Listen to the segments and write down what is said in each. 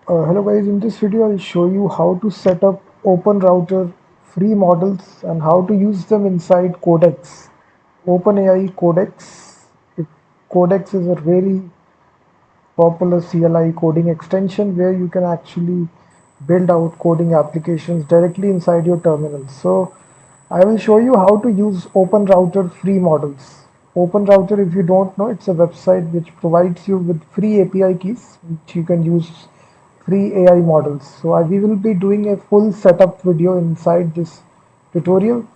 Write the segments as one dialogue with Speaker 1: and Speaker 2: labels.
Speaker 1: Hello guys, in this video I'll show you how to set up OpenRouter free models and how to use them inside Codex. OpenAI Codex. Codex is a very popular CLI coding extension where you can actually build out coding applications directly inside your terminal. So I will show you how to use OpenRouter free models. OpenRouter, if you don't know, it's a website which provides you with free API keys which you can use free AI models. So we will be doing a full setup video inside this tutorial.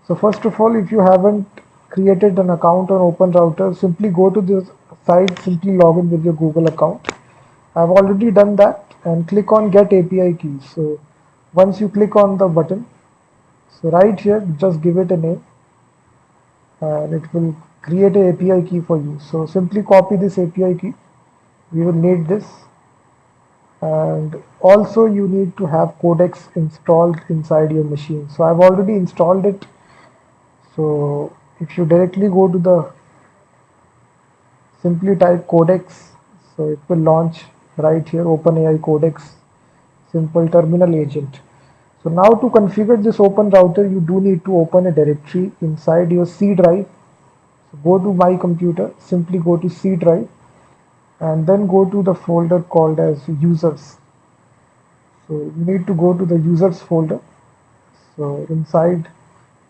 Speaker 1: So first of all, if you haven't created an account on OpenRouter, simply go to this site, simply log in with your Google account. I've already done that and click on Get API Keys. So once you click on the button, so right here, just give it a name and it will create a API key for you. So simply copy this API key. We will need this, and also you need to have Codex installed inside your machine. So I've already installed it. So if you directly go to the simply type Codex, so it will launch right here OpenAI Codex simple terminal agent. So now to configure this OpenRouter, you do need to open a directory inside your C drive. So go to my computer, simply go to C drive and then go to the folder called as users. So you need to go to the users folder. So inside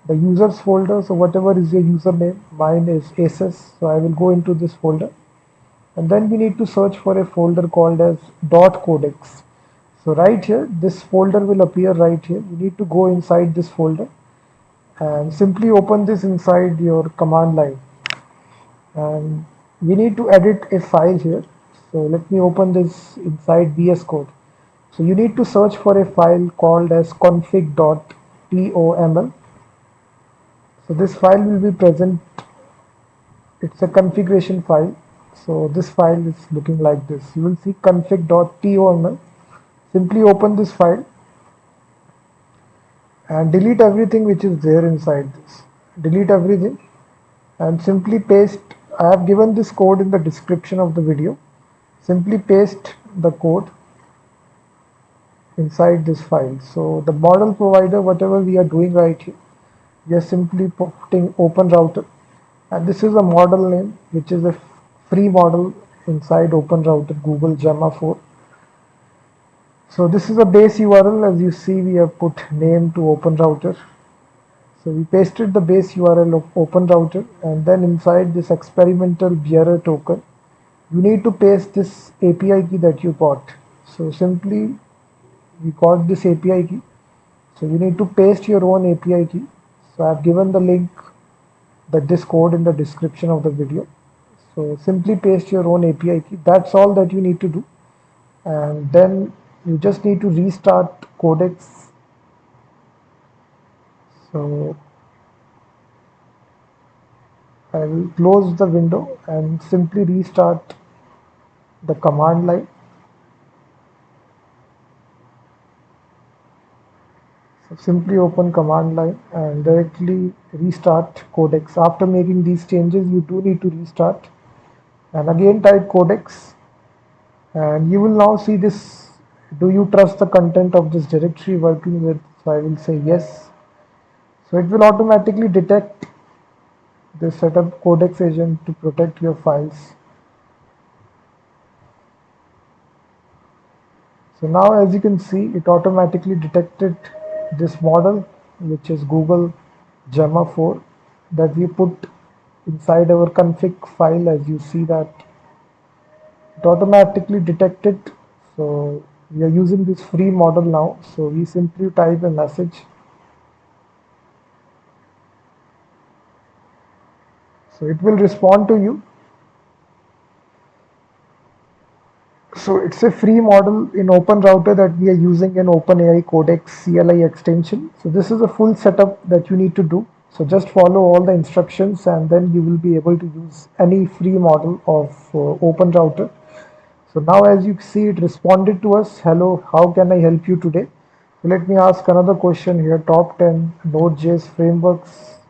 Speaker 1: the users folder, so whatever is your username, mine is aces. So I will go into this folder and then we need to search for a folder called as .codex. So right here, this folder will appear right here. You need to go inside this folder and simply open this inside your command line. And we need to edit a file here. So let me open this inside VS Code. So you need to search for a file called as config.toml. So this file will be present. It's a configuration file. So this file is looking like this. You will see config.toml. Simply open this file and delete everything which is there inside this. Delete everything and simply paste. I have given this code in the description of the video. Simply paste the code inside this file. So the model provider, whatever we are doing right here, we are simply putting OpenRouter, and this is a model name which is a free model inside OpenRouter Google Gemma 4. So this is a base URL. As you see, we have put name to OpenRouter. So we pasted the base URL of OpenRouter, and then inside this experimental bearer token, you need to paste this API key that you got. So simply we got this API key. So you need to paste your own API key. So I've given the link, this code in the description of the video. So simply paste your own API key. That's all that you need to do. And then you just need to restart Codex. So I will close the window and simply restart the command line. So simply open command line and directly restart Codex. After making these changes, you do need to restart and again type Codex, and you will now see this. Do you trust the content of this directory working with? So I will say yes. So it will automatically detect the setup Codex agent to protect your files. So now as you can see, it automatically detected this model which is Google Gemma 4 that we put inside our config file. As you see that it automatically detected. So we are using this free model now. So we simply type a message. So it will respond to you. So it's a free model in OpenRouter that we are using in OpenAI Codex CLI extension. So this is a full setup that you need to do. So just follow all the instructions and then you will be able to use any free model of OpenRouter. So now as you see, it responded to us. Hello, how can I help you today? So let me ask another question here. Top 10 Node.js frameworks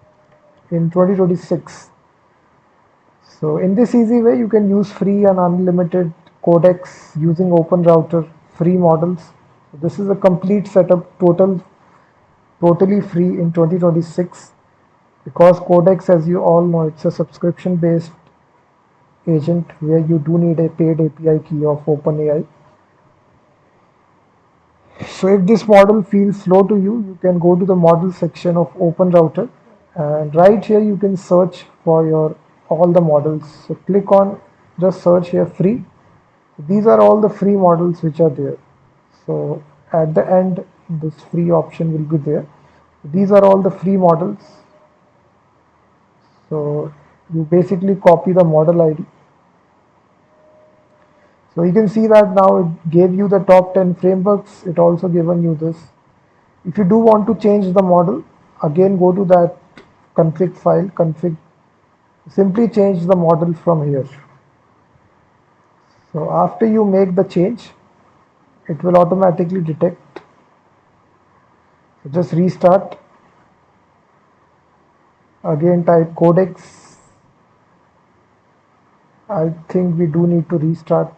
Speaker 1: in 2026. So in this easy way, you can use free and unlimited codecs using OpenRouter free models. So this is a complete setup, totally free in 2026, because Codex, as you all know, it's a subscription based agent where you do need a paid API key of OpenAI. So if this model feels slow to you, you can go to the model section of OpenRouter, and right here you can search for your all the models. So click on just search here free. These are all the free models which are there. So at the end, this free option will be there. These are all the free models. So you basically copy the model ID. So you can see that now it gave you the top 10 frameworks. It also given you this. If you do want to change the model, again go to that config file, config, simply change the model from here. So after you make the change, it will automatically detect. So just restart. Again type Codex. I think we do need to restart.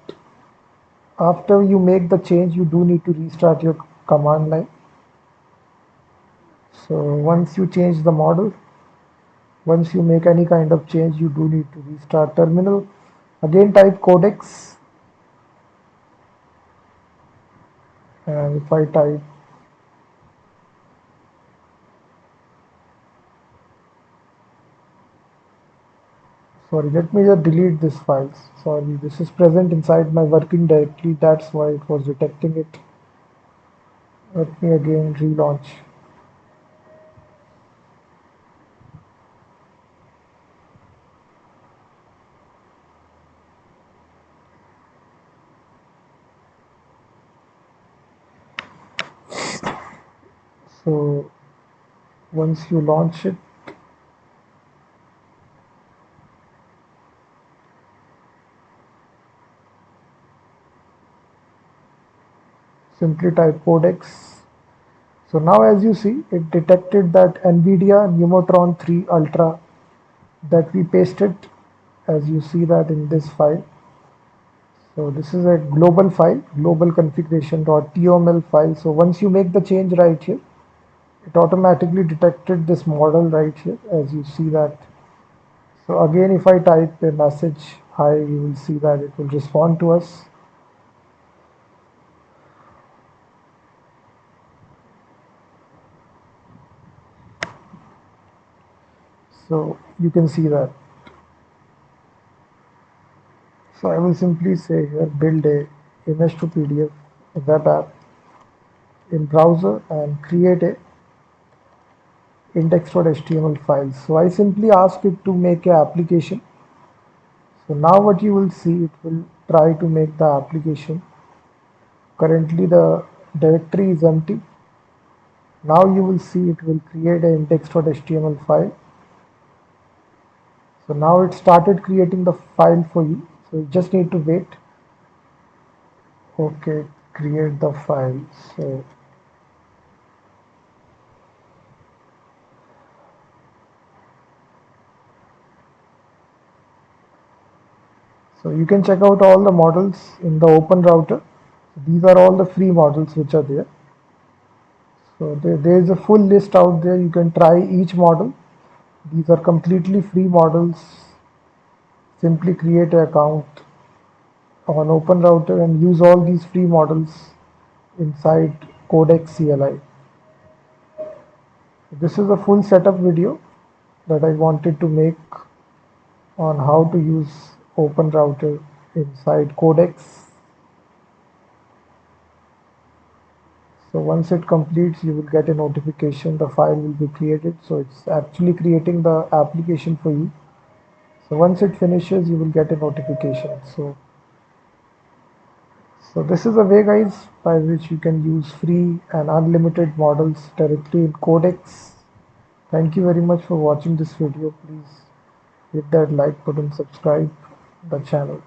Speaker 1: After you make the change, you do need to restart your command line. So once you change the model, once you make any kind of change, you do need to restart terminal. Again type Codex, and if I type, sorry, let me just delete this file. Sorry, this is present inside my working directory, that's why it was detecting it. Let me again relaunch. So once you launch it, simply type Codex. So now as you see, it detected that nvidia Nemotron 3 Ultra that we pasted, as you see that in this file. So this is a global file, global configuration.toml file. So once you make the change right here, it automatically detected this model right here, as you see that. So again, if I type a message hi, you will see that it will respond to us. So you can see that. So I will simply say here build a image to PDF web app in browser and create a index.html file. So I simply ask it to make an application. So now what you will see, it will try to make the application. Currently the directory is empty. Now you will see it will create an index.html file. So now it started creating the file for you. So you just need to wait. Okay, create the file. So you can check out all the models in the OpenRouter. These are all the free models which are there. So there is a full list out there. You can try each model. These are completely free models. Simply create an account on OpenRouter and use all these free models inside Codex CLI. This is a full setup video that I wanted to make on how to use OpenRouter inside Codex. So once it completes, you will get a notification, the file will be created. So it's actually creating the application for you. So once it finishes, you will get a notification. So this is a way, guys, by which you can use free and unlimited models directly in Codex. Thank you very much for watching this video. Please hit that like button, subscribe the channel.